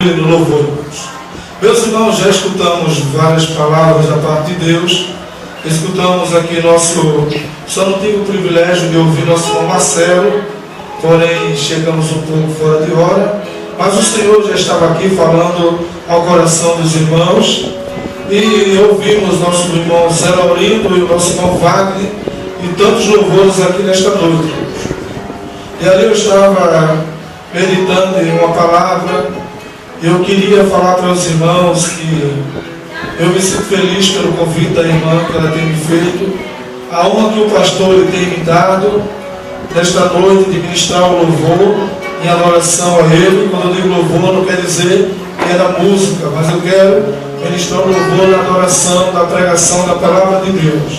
sobre o louvor. Meus irmãos, já escutamos várias palavras da parte de Deus. Escutamos aqui só não tive o privilégio de ouvir nosso irmão Marcelo, porém chegamos um pouco fora de hora, mas o Senhor já estava aqui falando ao coração dos irmãos, e ouvimos nosso irmão Zé Laurindo e o nosso irmão Wagner, e tantos louvores aqui nesta noite. E ali eu estava meditando em uma palavra, e eu queria falar para os irmãos que eu me sinto feliz pelo convite da irmã que ela tem me feito, a honra que o pastor lhe tem me dado nesta noite de ministrar o louvor em adoração a Ele. Quando eu digo louvor, não quer dizer que é da música, mas eu quero ministrar o louvor na adoração, da pregação da palavra de Deus.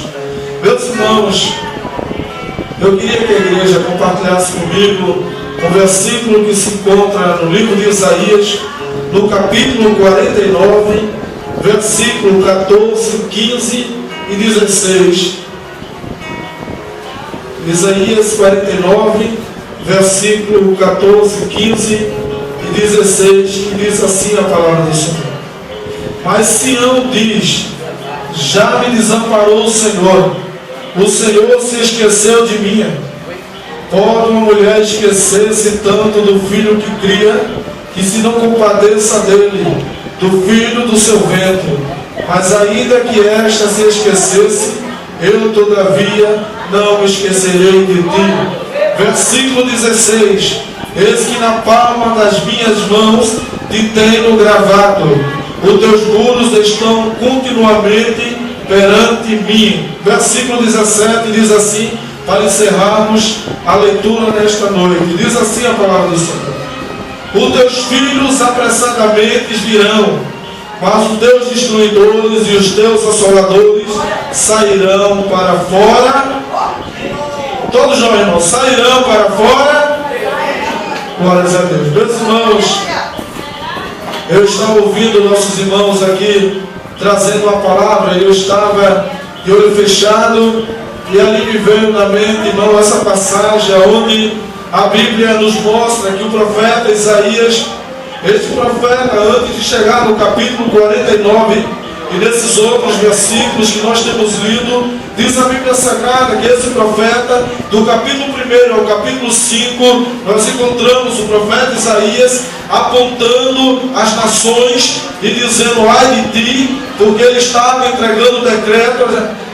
Meus irmãos, eu queria que a igreja compartilhasse comigo um versículo que se encontra no livro de Isaías, no capítulo 49, versículo 14, 15 e 16. Isaías 49, versículo 14, 15 e 16, que diz assim a palavra do Senhor. Mas Sião diz: já me desamparou o Senhor se esqueceu de mim. Pode uma mulher esquecer-se tanto do filho que cria, que se não compadeça dele, do filho do seu ventre. Mas ainda que esta se esquecesse, eu todavia não me esquecerei de ti. Versículo 16. Eis que na palma das minhas mãos te tenho gravado, os teus muros estão continuamente perante mim. Versículo 17 diz assim, para encerrarmos a leitura nesta noite. Diz assim a palavra do Senhor: os teus filhos apressadamente virão, mas os teus destruidores e os teus assoladores sairão para fora. Todos nós, irmãos, sairão para fora. Glórias a Deus. Meus irmãos, eu estava ouvindo nossos irmãos aqui trazendo a palavra, e eu estava de olho fechado, e ali me veio na mente, irmão, essa passagem onde a Bíblia nos mostra que o profeta Isaías, este profeta, antes de chegar no capítulo 49, e nesses outros versículos que nós temos lido, diz a Bíblia Sagrada que esse profeta, do capítulo 1 ao capítulo 5, nós encontramos o profeta Isaías apontando as nações e dizendo: ai de ti, porque ele estava entregando decreto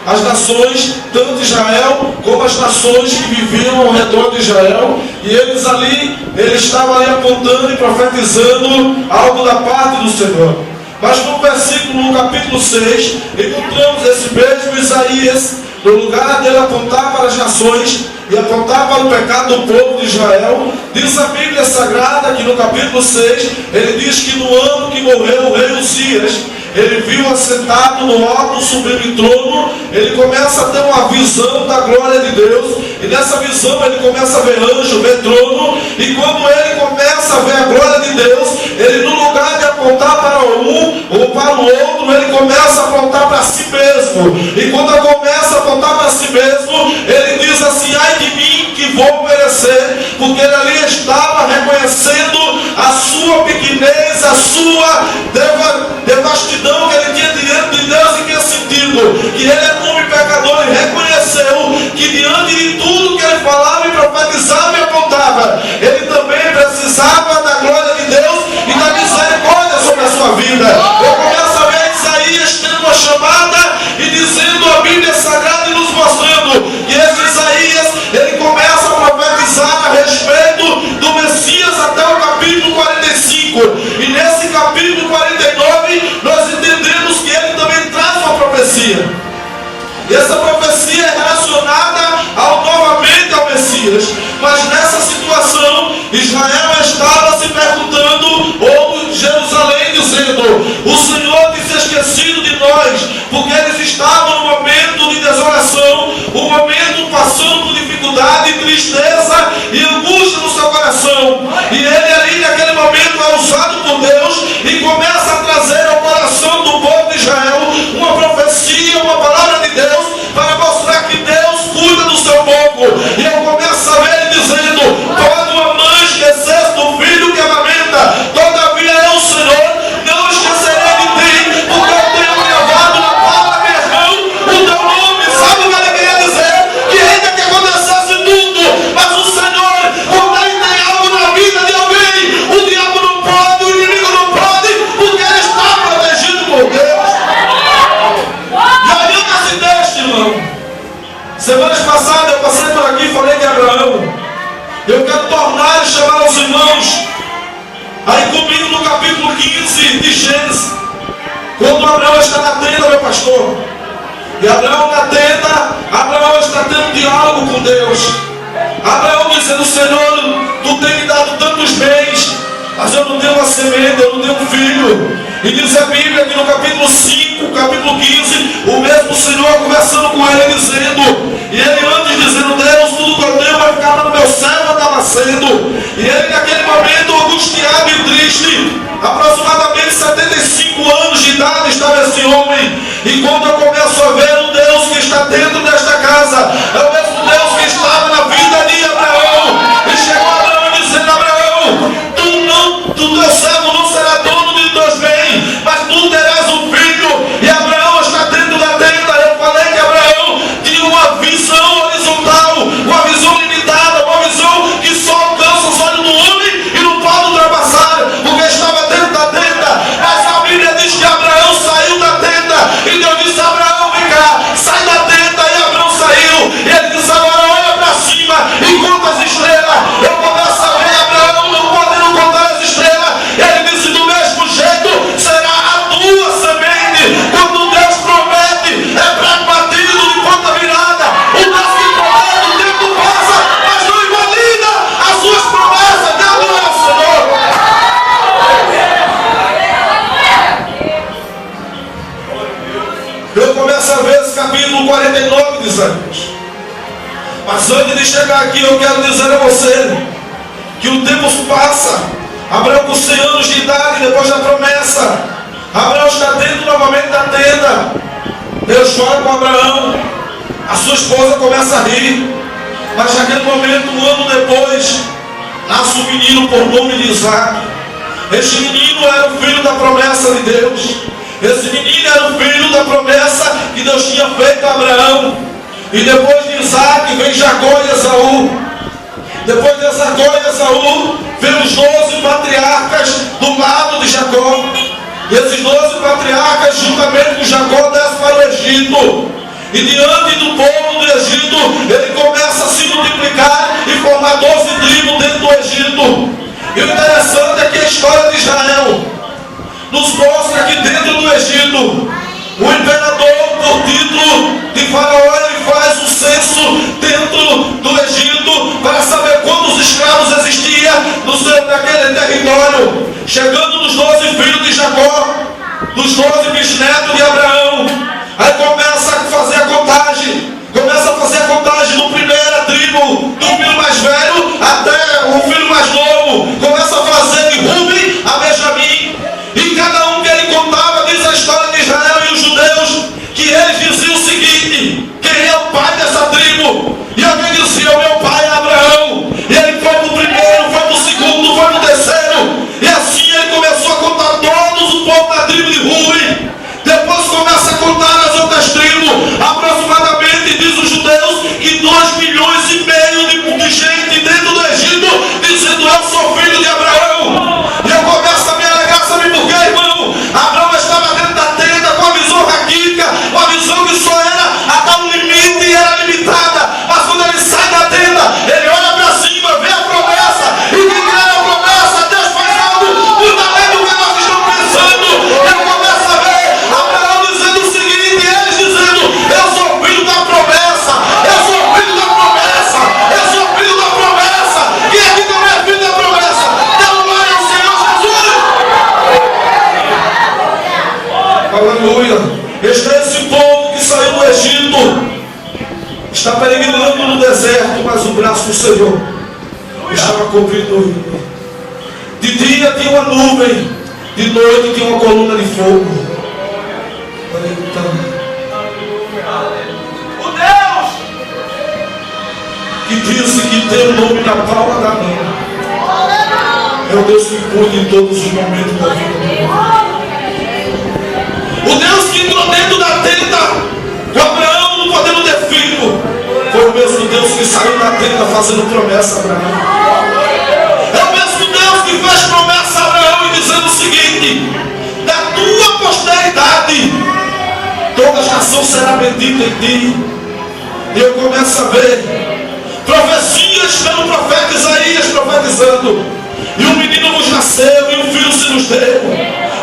às nações, tanto Israel como as nações que viviam ao redor de Israel, e ele estava ali apontando e profetizando algo da parte do Senhor. Mas no versículo, no capítulo 6, encontramos esse mesmo Isaías, no lugar dele apontar para as nações e apontar para o pecado do povo de Israel. Diz a Bíblia Sagrada que no capítulo 6, ele diz que no ano que morreu o rei Uzias, ele viu assentado no alto sublime trono, ele começa a ter uma visão da glória de Deus, e nessa visão ele começa a ver anjo, ver trono, e quando ele começa a ver a glória de Deus, ele, no lugar de apontar para um ou para o outro, ele começa a apontar para si mesmo, e quando ele começa a apontar para si mesmo, ele diz assim: ai de mim que vou perecer, porque ele ali estava reconhecendo a sua pequenez, a sua devastidão que ele tinha diante de Deus. Em que sentido? Que ele é um homem pecador e reconheceu que diante de tudo que ele falava e profetizava e apontava, ele também precisava da glória de Deus e da misericórdia sobre a sua vida. Eu começo a ver Isaías tendo uma chamada e dizendo a Bíblia Sagrada e nos mostrando que esse Isaías, ele começa a profetizar a respeito do Messias até o capítulo 45, e nesse capítulo 49 nós entendemos que ele também traz uma profecia, e essa profecia é relacionada novamente ao Messias. Mas nessa situação, Israel estava se perguntando, ou Jerusalém dizendo: o Senhor tem se esquecido de nós, porque eles estavam no momento de desolação, um momento passando por dificuldade, tristeza e angústia no seu coração, e ele ali naquele momento é usado por Deus e começa a trazer ao coração do povo de Israel uma profecia, uma palavra de Deus, para mostrar que Deus cuida do seu povo. E eu começo a ver ele dizendo chamar os irmãos aí comigo no capítulo 15 de Gênesis, quando Abraão está na tenda, meu pastor. E Abraão na tenda, Abraão está tendo diálogo com Deus. Abraão dizendo: Senhor, tu tem me dado tantos bens, mas eu não tenho uma semente, eu não tenho um filho. E diz a Bíblia que no capítulo 5, capítulo 15, o mesmo Senhor conversando com ele, dizendo, e ele antes dizendo: Deus, tudo que eu tenho vai ficar no meu servo Damasceno. E ele naquele momento angustiado e triste, aproximadamente 75 anos de idade estava esse homem. E quando eu começo a ver o Deus que está dentro desta casa, é o mesmo Deus que estava na vida de Abraão. E chegou Abraão dizendo: Abraão, tu teu servo não será dono de teus bens, mas tu terás um filho. E Abraão está dentro da tenda. Eu falei que Abraão tinha uma visão horizontal, uma visão limitada, uma visão que só alcança os olhos do homem e não pode ultrapassar, porque estava dentro da tenda. Mas a Bíblia diz que Abraão saiu da tenda, e Deus disse: Abraão, vem cá, sai da tenda. E Abraão saiu, e ele disse: agora olha para cima e conta as estrelas. Eu começo a ver Abraão não podendo contar as estrelas. Ele disse: do mesmo jeito será a tua semente. Quando Deus promete, é pragmatismo de ponta virada. O Deus que promete, o tempo passa, mas não invalida as suas promessas. Dê glória ao Senhor. Eu começo a ver esse capítulo 49 de Isaías. Mas antes de chegar aqui, eu quero dizer a você que o tempo passa. Abraão com 100 anos de idade, depois da promessa, Abraão está dentro novamente da tenda. Deus fala com Abraão. A sua esposa começa a rir. Mas naquele momento, um ano depois, nasce um menino por nome de Isaac. Este menino era o filho da promessa de Deus. Esse menino era o filho da promessa que Deus tinha feito a Abraão. E depois de Isaac vem Jacó e Esaú. Depois de Jacó e Esaú, vem os 12 patriarcas do lado de Jacó. E esses 12 patriarcas, juntamente com Jacó, descem para o Egito. E diante do povo do Egito, ele começa a se multiplicar e formar 12 tribos dentro do Egito. E o interessante é que a história de Israel nos mostra que dentro do Egito, o imperador, por título de Faraó, ele faz um censo dentro do Egito para saber quantos escravos existiam naquele território. Chegando nos 12 filhos de Jacó, dos 12 bisnetos de Abraão, aí começa a fazer a contagem. Começa a fazer a contagem do primeira tribo, do filho mais velho até o filho mais novo. Começa a fazer de Rubem a Benjamim. E cada um que ele contava, diz a história de Israel e os judeus, que eles diziam o seguinte: quem é o pai dessa tribo? E alguém dizia: o meu pai é Abraão. E ele foi para o primeiro, foi para o segundo, foi para o terceiro. E assim ele começou a contar todos o povo da tribo de Rubem. Depois começa a contar as outras tribos. Aproximadamente, diz os judeus, que 2,5 milhões de gente dentro do Egito, dizendo: eu sou filho de Abraão. E eu começo a me alegar, sabe por quê, irmão? Abraão estava dentro da tenda com a visão raquítica, uma visão que só era até um limite e era limitada. Mas quando ele sai da tenda, ele olha para cima, vê a promessa, e quem crê na promessa, Deus faz algo muito além do que nós estamos pensando. Eu começo a ver Abraão dizendo o seguinte, eles dizendo: eu sou filho da promessa, eu sou filho da promessa, eu sou filho da promessa. Quem aqui também é filho da promessa? Dá glória ao Senhor Jesus. Aleluia. Este é esse povo que saiu do Egito, está peregrinando no deserto, mas o braço do Senhor estava cobrindo o rio. De dia tinha uma nuvem, de noite tinha uma coluna de fogo. O Deus que disse que tem o nome na palma da mão é o Deus que cuida em todos os momentos da vida. O Deus que entrou dentro da tenda com Abraão não podendo ter filho, foi o mesmo Deus que saiu da tenda fazendo promessa a Abraão. É o mesmo Deus que fez promessa a Abraão e dizendo o seguinte: da tua posteridade toda nação será bendita em ti. E eu começo a ver profecias pelo profeta Isaías, profeta profetizando. E um menino vos nasceu, e um filho se nos deu.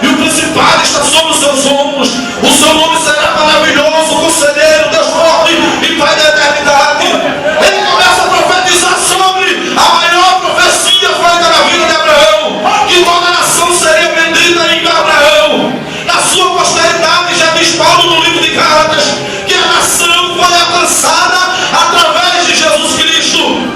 E o principado está sobre os seus ombros. O seu nome será maravilhoso, conselheiro, Deus forte e Pai da eternidade. Ele começa a profetizar sobre a maior profecia feita na vida de Abraão, que toda a nação seria bendita em Abraão. Na sua posteridade, já diz Paulo no livro de Gálatas, que a nação foi alcançada através de Jesus Cristo.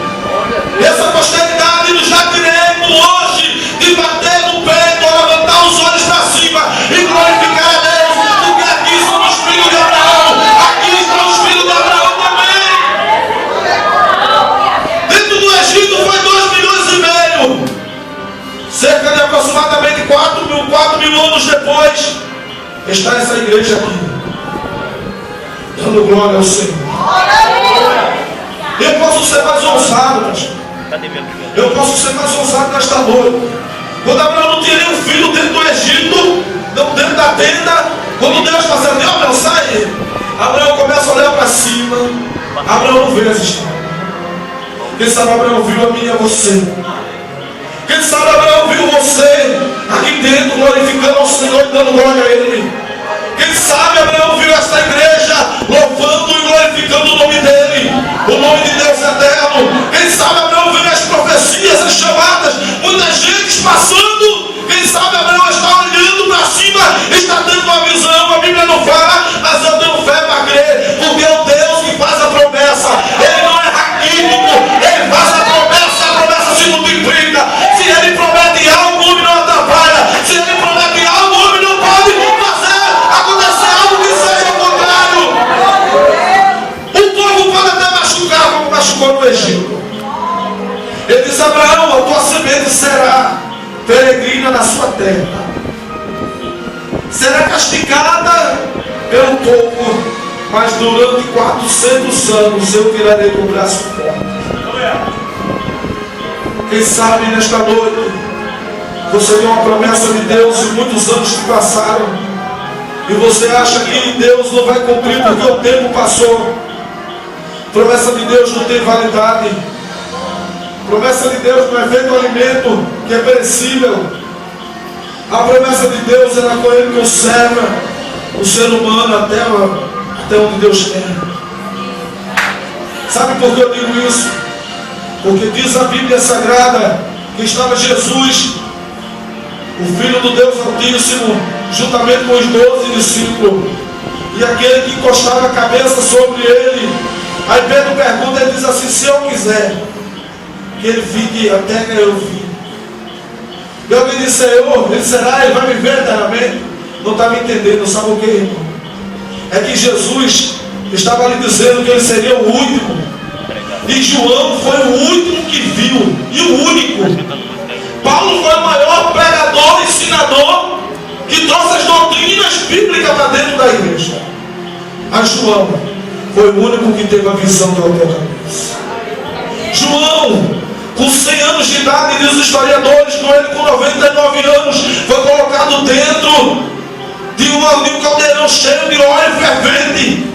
Essa posteridade nos dá direito hoje de bater no peito, levantar os olhos para cima e glorificar a Deus, porque aqui são os filhos de Abraão, aqui estão os filhos de Abraão também. Dentro do Egito foi 2,5 milhões. Cerca de aproximadamente 4 mil anos depois, está essa igreja aqui, dando glória ao Senhor. Eu posso ser mais ousado, pastor. Eu posso ser mais ousado nesta noite. Quando Abraão não tinha nenhum filho dentro do Egito, dentro da tenda, quando Deus está dizendo, Abraão, sai, Abraão começa a olhar para cima. Abraão não vê as estrelas. Quem sabe Abraão viu a mim e a você. Quem sabe Abraão viu você aqui dentro, glorificando ao Senhor e dando glória a Ele. Quem sabe Abraão viu esta igreja louvando e glorificando o nome dEle, o nome de Deus eterno. Quem sabe Abraão viu as profecias, as chamadas, muita gente passando. Quem sabe Abraão está olhando para cima, está tendo uma visão. A Bíblia não fala, mas eu tenho fé para crer, porque é o Deus que faz a promessa. Ele não é raquítico, Ele faz a promessa se multiplica. Se Ele promete algo, o homem não atrapalha. Se Ele promete algo, o homem não pode fazer acontecer algo que seja o contrário. O povo pode até machucar, como machucou no Egito. Ele diz, Abraão, a tua semente será peregrina na sua terra. Será castigada pelo povo, mas durante 400 anos eu tirarei com o braço forte. Quem sabe nesta noite você tem uma promessa de Deus e muitos anos se passaram e você acha que Deus não vai cumprir porque o tempo passou. Promessa de Deus não tem validade. Promessa de Deus não é feito um alimento que é perecível. A promessa de Deus ela com Ele conserva o ser humano até onde Deus quer. Sabe por que eu digo isso? Porque diz a Bíblia Sagrada que estava Jesus, o Filho do Deus Altíssimo, juntamente com os 12 discípulos, e aquele que encostava a cabeça sobre ele. Aí Pedro pergunta, ele diz assim, se eu quiser que ele fique até que eu vi. E alguém diz, Senhor, ele será, ele vai viver eternamente. Não está me entendendo, sabe o que, irmão? É que Jesus estava lhe dizendo que ele seria o último. E João foi o último que viu, e o único. Paulo foi o maior pregador, ensinador, que trouxe as doutrinas bíblicas para dentro da igreja. Mas João foi o único que teve a visão do Apocalipse. João, com 100 anos de idade, diz os historiadores, com ele com 99 anos, foi colocado dentro de um caldeirão cheio de óleo fervente.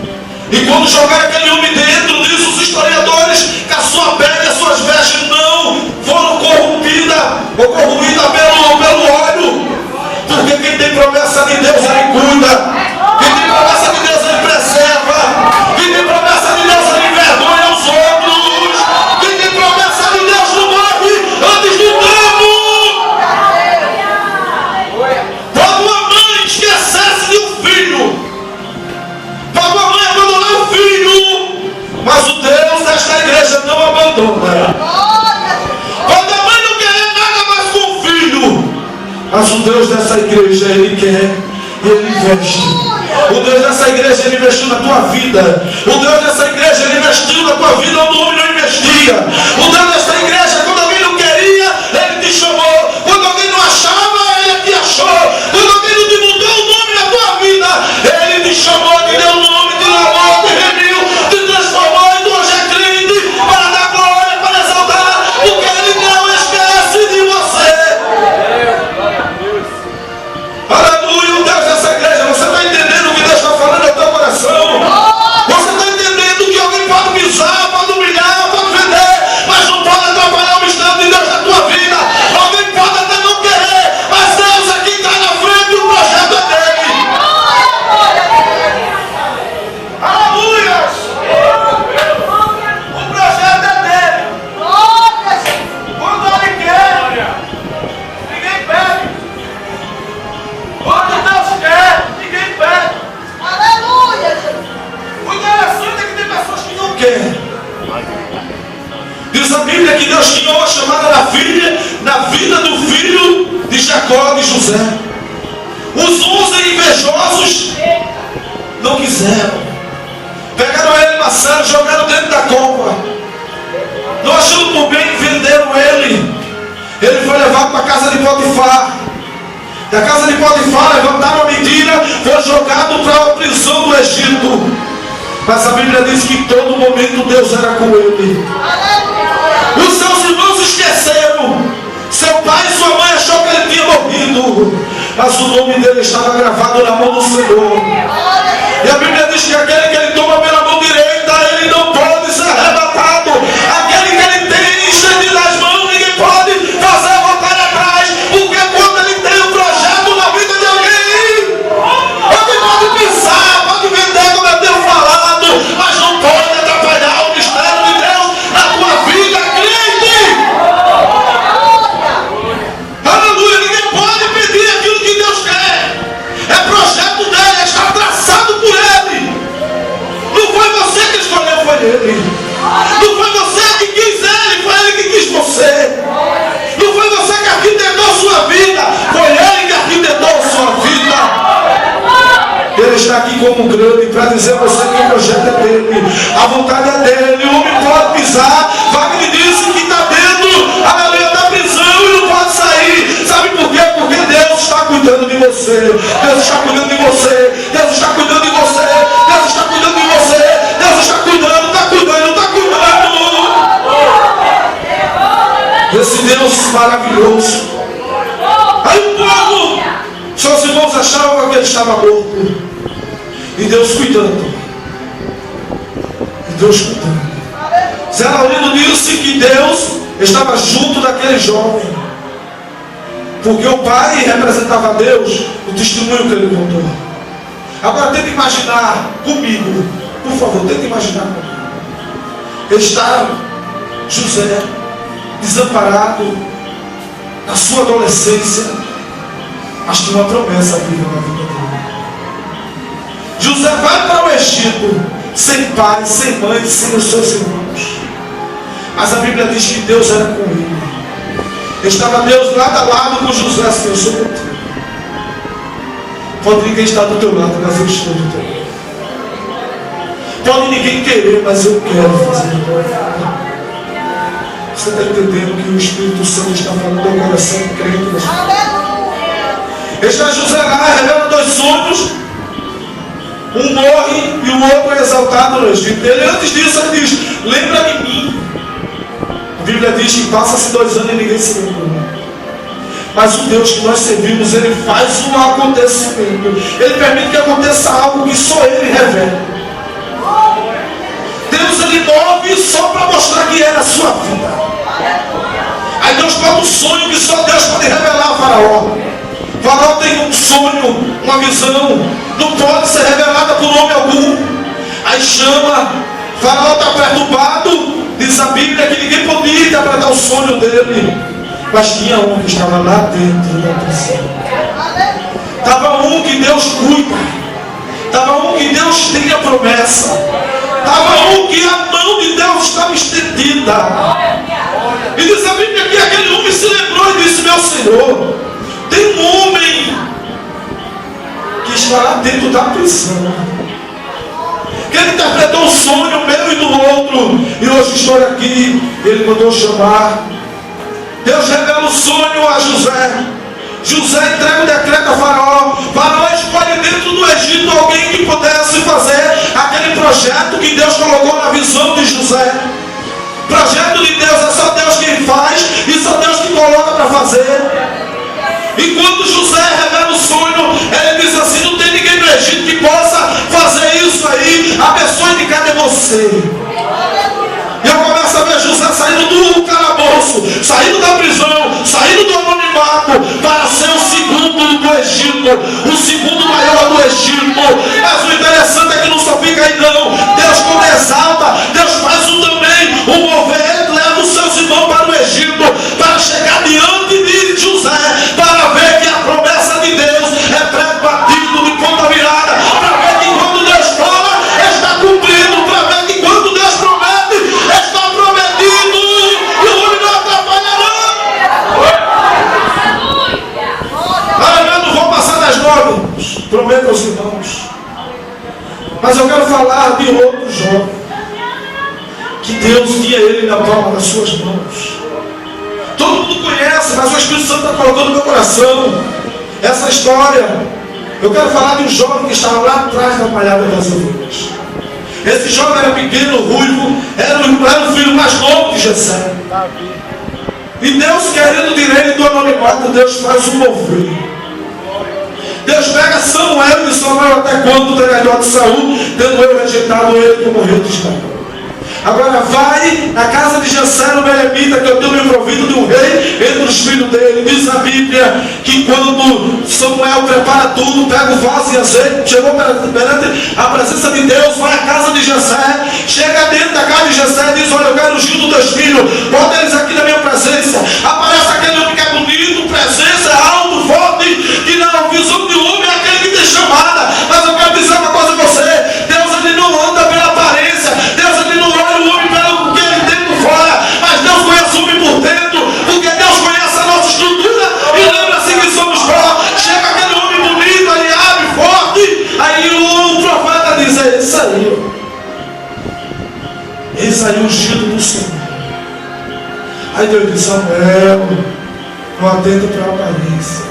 E quando jogaram aquele homem dentro, diz os historiadores que a sua pele e as suas vestes não foram corrompidas ou corroídas pelo óleo. Porque quem tem promessa de Deus, ele cuida. Quem tem promessa de Deus, ele preserva. Quem tem promessa de Deus, ele envergonha os outros. Quem tem promessa de Deus não morre antes do tempo. Quando uma mãe esquecesse de um filho, quando a mãe abandonar o filho, mas o Deus desta igreja não abandona. Quando a mãe não quer nada mais com o filho, mas o Deus dessa igreja, Ele quer, Ele investe. O Deus dessa igreja, Ele investiu na tua vida. O Deus dessa igreja, Ele investiu na tua vida onde o homem não investia. O Deus dessa igreja, quando alguém não queria, Ele te chamou. Quando alguém não achava, Ele te achou. Quando alguém não te mudou o nome na tua vida, Ele te chamou, te deu o nome, te lavou, te remiu, te transformou e tu hoje é crente para dar glória, para exaltar, porque Ele não esquece de você. Aleluia, o Deus dessa igreja, você está entendendo o que Deus está falando ao teu coração? Você está entendendo que alguém pode pisar, pode humilhar, pode vender, mas não pode que Deus tinha uma chamada na vida do filho de Jacó, de José. Os 11 invejosos não quiseram. Pegaram ele, maçã, jogaram dentro da copa. Não achando por bem, venderam ele. Ele foi levado para a casa de Potifar. Da casa de Potifar, levantaram a mentira, foi jogado para a prisão do Egito. Mas a Bíblia diz que em todo momento Deus era com ele. Os seus irmãos esqueceram. Seu pai e sua mãe achou que ele tinha morrido. Mas o nome dele estava gravado na mão do Senhor. E a Bíblia diz que aquele que ele toma pela mão direita, ele não pode ser arrebatado. Aquele que ele tem estendido as mãos, ninguém pode fazer voltar atrás. Porque quando ele tem um projeto na vida de alguém, pode pensar, pode vender como eu tenho falado, mas não pode atrapalhar o mistério de Deus na tua vida, crente. Aleluia, ninguém pode pedir aquilo que Deus quer. É projeto dele, está traçado por ele. Não foi você que escolheu, foi ele. Não foi você que quis ele, foi ele que quis você. Não foi você que arquitetou sua vida, foi ele que arquitetou sua vida. Ele está aqui como grande para dizer a você que o projeto é dele, a vontade é dele. O homem pode pisar. Wagner disse que está dentro, aleluia, da prisão e não pode sair. Sabe por quê? Porque Deus está cuidando de você. Deus está cuidando de você. Deus está cuidando de você. Deus está cuidando de você. Deus está cuidando, está cuidando, está cuidando. Esse Deus maravilhoso. Aí o povo, seus irmãos achavam que ele estava morto. E Deus cuidando. E Deus cuidando. Zé Laurino disse que Deus estava junto daquele jovem. Porque o pai representava a Deus, o testemunho que ele contou. Agora tenta imaginar comigo. Por favor, tenta imaginar comigo. Está José, desamparado, na sua adolescência, mas tinha uma promessa viva na vida dele. José vai para o Egito, sem pai, sem mãe, sem os seus irmãos. Mas a Bíblia diz que Deus era com ele. Estava Deus lado a lado com José, assim, eu sou contigo. Pode ninguém estar do teu lado, mas eu estou do teu lado. Pode ninguém querer, mas eu quero fazer o teu lado. Você está entendendo que o Espírito Santo está falando ao coração crente? Está José lá, revela 2 sonhos. Um morre e o outro é exaltado no Egito. Ele antes disso ele diz: lembra de mim. A Bíblia diz que passa-se 2 anos e ninguém se lembrou. Mas o Deus que nós servimos, ele faz um acontecimento. Ele permite que aconteça algo que só ele revela. Deus, ele move só para mostrar que é na sua vida. Aí Deus bota um sonho que só Deus pode revelar a Faraó. Faraó tem um sonho, uma visão, não pode ser revelada por nome algum. Aí chama, Faraó está perturbado. Diz a Bíblia que ninguém podia interpretar o sonho dele. Mas tinha um que estava lá dentro da prisão. Estava um que Deus cuida. Estava um que Deus tem a promessa. Estava um que a mão de Deus estava estendida. E diz a Bíblia que aquele homem se lembrou e disse: meu Senhor, tem um homem que está lá dentro da prisão, que ele interpretou o sonho meu e do outro, e hoje estou aqui. Ele mandou chamar. Deus revela o sonho a José. José entrega o decreto a Faraó. Faraó escolhe dentro do Egito alguém que pudesse fazer aquele projeto que Deus colocou na visão de José. Projeto de Deus é só Deus quem faz e só Deus que coloca para fazer. E quando José revela o sonho, ele diz assim: não tem ninguém no Egito que possa fazer isso aí. A pessoa indicada é você. E eu começo a ver José saindo do calabouço, saindo da prisão, saindo do anonimato, para ser o segundo do Egito, o segundo maior do Egito. Mas o interessante é que não só fica aí não. Deus quando exalta, Deus faz também o mover, leva os seus irmãos para o Egito, para chegar diante de José, para ver que a promessa de Deus é pré-batido de ponta virada, para ver que quando Deus fala, está cumprido, para ver que quando Deus promete, está prometido. E o homem jovens, prometo aos irmãos. Mas eu quero falar de outro jovem, que Deus guia ele na palma das suas mãos. Todo mundo conhece, mas o Espírito Santo está colocando no meu coração essa história. Eu quero falar de um jovem que estava lá atrás da malhada das ovelhas. Esse jovem era pequeno, ruivo, era o filho mais novo de Jessé. E Deus, querendo tirar ele do anonimato, Deus faz um mover. Deus pega Samuel e Samuel até quando o treinador de Saul, tendo eu rejeitado ele como rei de Israel. Agora vai na casa de Jessé, no Belemita, que eu tenho me provido de um rei entre os filhos dele. Diz a Bíblia que quando Samuel prepara tudo, pega o vaso e azeite, chegou perante a presença de Deus, vai à casa de Jessé, chega dentro da casa de Jessé e diz: olha, eu quero ungir dos teus filhos, bota eles aqui na minha presença. Aparece aquele homem que é bonito, presença, alto, forte, que na visão de homem é aquele que tem chamada. Mas eu quero dizer uma coisa a você: Deus ele não anda pela aparência, Deus ele não olha o homem pelo que ele tem por fora, mas Deus conhece o homem por dentro, porque Deus conhece a nossa estrutura e lembra-se que somos pó. Chega aquele homem bonito, ele abre forte, aí o profeta diz: é isso aí. Esse aí é o ungido do Senhor. Aí Deus diz: Samuel, não atenta para a aparência.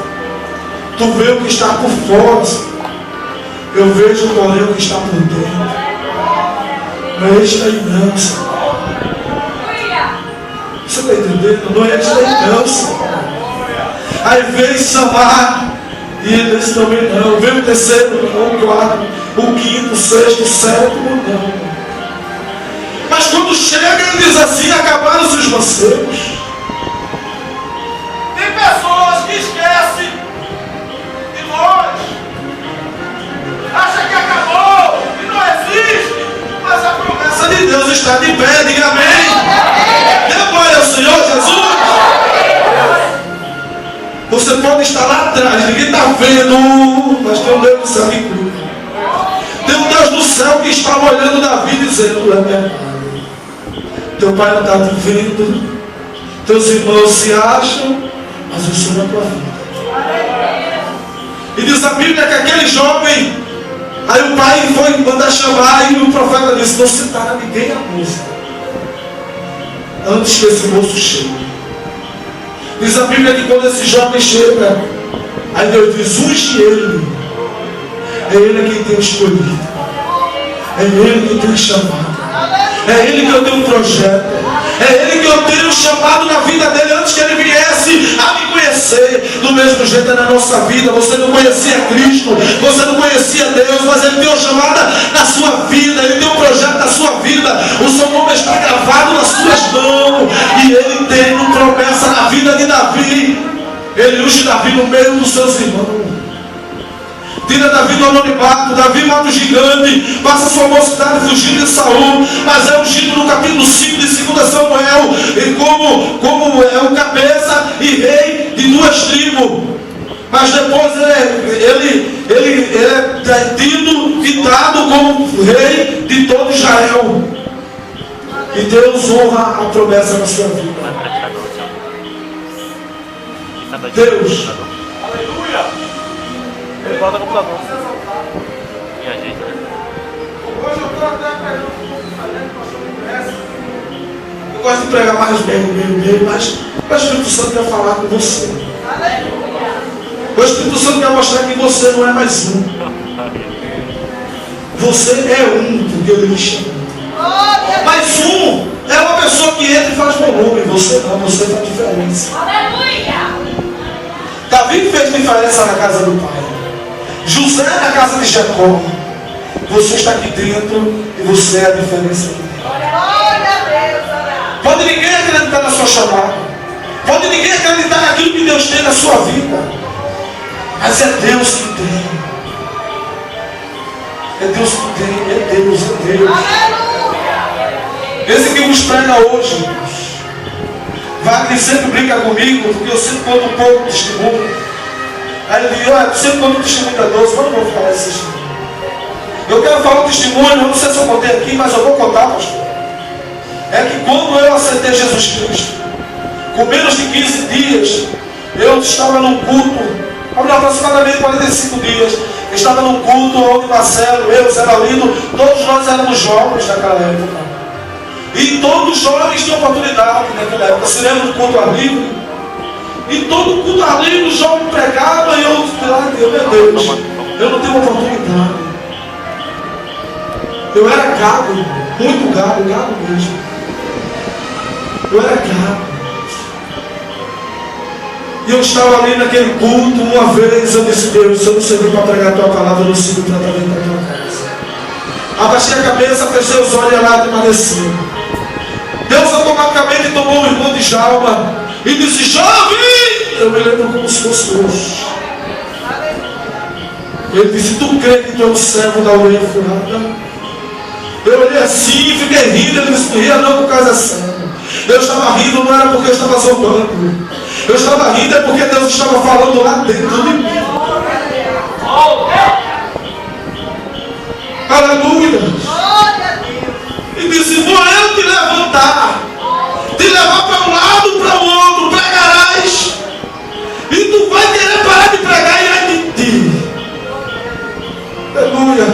Tu vê o que está por fora, eu vejo porém o que está por dentro. Não é este aí não, Senhor. Você está entendendo? Não é este aí não, Senhor. Aí vem Samar, e ele disse também não. Vem o terceiro, o quarto, o quinto, o sexto, o sétimo, não. Mas quando chega, ele diz assim: acabaram-se os mancebos. Tem pessoas que esquecem de nós, acha que acabou, que não existe, mas a promessa de Deus está de pé. Diga amém. Dê glória ao Senhor Jesus. Você pode estar lá atrás, ninguém está vendo, mas tem um Deus do céu que cuida. Tem um Deus do céu que está olhando da vida e dizendo: é verdade. Teu pai não está te vendo, teus irmãos se acham, mas eu sou na tua vida. E diz a Bíblia que aquele jovem, aí o pai foi mandar chamar, e o profeta disse: não citará ninguém a música antes que esse moço chegue. Diz a Bíblia que quando esse jovem chega, aí Deus diz: unge ele. É ele quem tem escolhido, é ele quem tem chamado, é ele que eu tenho um projeto, é ele que eu tenho chamado na vida dele antes que ele viesse a me conhecer. Do mesmo jeito é na nossa vida. Você não conhecia Cristo, você não conhecia Deus, mas ele tem uma chamada na sua vida, ele tem um projeto na sua vida. O seu nome está gravado nas suas mãos, e ele tem uma promessa na vida de Davi. Ele unge Davi no meio dos seus irmãos, tira Davi do anonimato. Davi mata o gigante, passa sua mocidade fugindo de Saul, mas é ungido no capítulo 5 de 2 Samuel, e como é o cabeça e rei de 2 tribos. Mas depois ele é tido e dado como rei de todo Israel. E Deus honra a promessa na sua vida. Deus, aleluia, ele bota no computador. E a gente? Hoje eu estou até pegando eu gosto de pregar mais meio, mas o Espírito Santo quer falar com você. O Espírito Santo quer mostrar que você não é mais um. Você é um, porque ele me chamou. Mas um é uma pessoa que entra e faz volume. Você não, você faz diferença. Davi fez diferença na casa do pai, José na casa de Jacó. Você está aqui dentro e você é a diferença aqui dentro. Pode ninguém acreditar na sua chamada, pode ninguém acreditar naquilo que Deus tem na sua vida, mas é Deus que tem. É Deus que tem, é Deus, é Deus. Esse que nos prega hoje, irmãos. Wagner sempre brinca comigo, porque eu sempre conto um pouco de testemunho. Aí ele diz: olha, tu sempre conta um testemunho da doce, mas eu não vou falar esse testemunho. Eu quero falar um testemunho, eu não sei se eu contei aqui, mas eu vou contar, pastor. É que quando eu aceitei Jesus Cristo, com menos de 15 dias, eu estava num culto aproximadamente 45 dias. Estava num culto onde Marcelo, eu, Zé Valino, todos nós éramos jovens naquela época. E todos os jovens tinham oportunidade naquela época. Se lembra do culto ar livre? E todo culto ar livre, o jovem pregava e eu falava, meu Deus, eu não tenho oportunidade. Eu era gago, muito gago mesmo. Eu era gago. E eu estava ali naquele culto, uma vez eu disse, Deus, se eu não servir para pregar a tua palavra, eu não sirvo para trazer para a tua casa. Abaixei a cabeça, fechei os olhos e lá permaneci. Deus automaticamente tomou o irmão de Jalma e disse, jovem! Eu me lembro como se fosse hoje. Ele disse, tu crê que tu é um servo da orelha furada? Eu olhei assim, fiquei rindo, ele disse, não ria não por causa da serva. Eu estava rindo, não era porque eu estava zombando. Eu estava rindo é porque Deus estava falando lá dentro de mim. Aleluia. E disse, vou eu te levantar, te levar para um lado, para o outro, pregarás. E tu vai querer parar de pregar e ai de ti. Aleluia.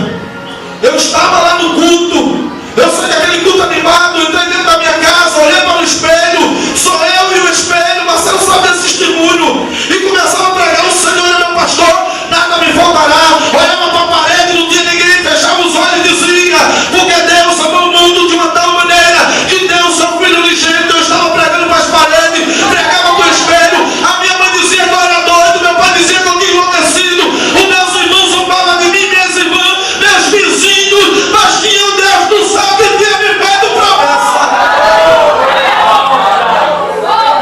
Eu estava lá no culto. Eu saí daquele culto animado, entrei dentro da minha casa, olhei para o espelho, sou eu e o espelho, Marcelo sabe desse testemunho, e começava a pregar, o Senhor é meu pastor, nada me faltará. Olhava para a parede, não tinha ninguém, fechava os olhos e dizia, porque Deus amou o mundo de uma tal maneira, que deu o seu filho unigênito. Eu estava pregando para as paredes, pregava para o espelho, a minha mãe dizia que eu era doido, meu pai dizia que eu tinha enlouquecido, os meus irmãos zombavam de mim, minhas irmãs, meus vizinhos, mas tinha o Deus do céu que tinha me feito promessa.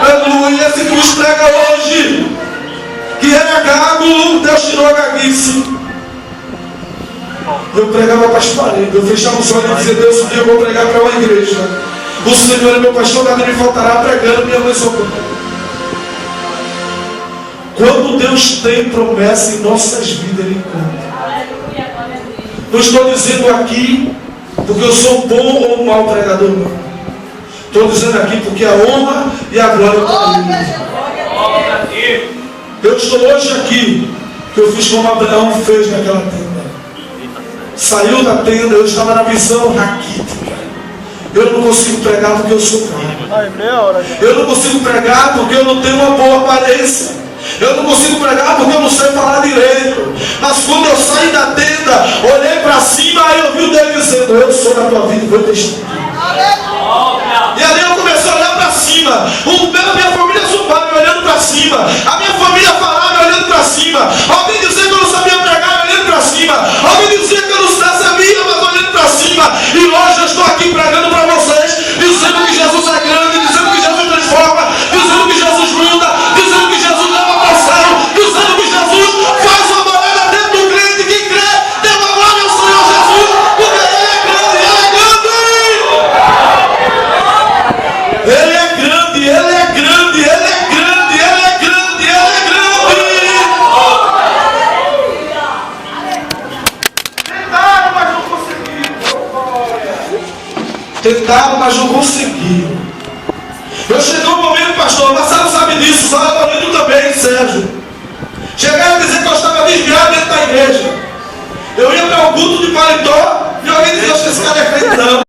Aleluia, esse que nos prega hoje, que era gago, Deus tirou a gaguice. Eu pregava para as paredes, eu fechava os olhos e dizia, Deus, um dia eu vou pregar para uma igreja. O Senhor é meu pastor, nada me faltará, pregando, minha mãe socorro. Quando Deus tem promessa em nossas vidas, Ele canta. Não estou dizendo aqui porque eu sou bom ou mau pregador, não. Estou dizendo aqui porque a honra e a glória estão ali. Eu estou hoje aqui, que eu fiz como Abraão fez naquela tenda. Saiu da tenda, eu estava na visão raquítica. Eu não consigo pregar porque eu sou gago. Eu não consigo pregar porque eu não tenho uma boa aparência. Eu não consigo pregar porque eu não sei falar direito. Mas quando eu saí da tenda, olhei para cima, aí eu vi o Deus dizendo, eu sou da tua vida e vou testemunhar. E ali eu comecei a olhar para cima. A minha família zumbava me olhando para cima. A minha família falava me olhando para cima. Alguém dizia que eu não sabia pregar me olhando para cima. Alguém dizia que eu não sabia, mas olhando para cima. E hoje eu estou aqui pregando para vocês, dizendo que Jesus é grande, dizendo que Jesus transforma, dizendo que Jesus muda, dizendo que Jesus leva para o céu, dizendo que Jesus faz uma morada dentro do crente. Quem crê, dê uma glória ao Senhor Jesus, porque Ele é grande, Ele é grande. Ele é grande, Ele é grande, Ele é grande, Ele é grande, Ele é grande. Tentaram, mas não conseguiram. Tentaram, mas não conseguiram. Eu cheguei um momento, pastor, Marcelo sabe disso, sabe tu também, Sérgio. Chegaram a dizer que eu estava desviado dentro da igreja. Eu ia para o culto de paletó e alguém dizia, acho que esse cara é crente não.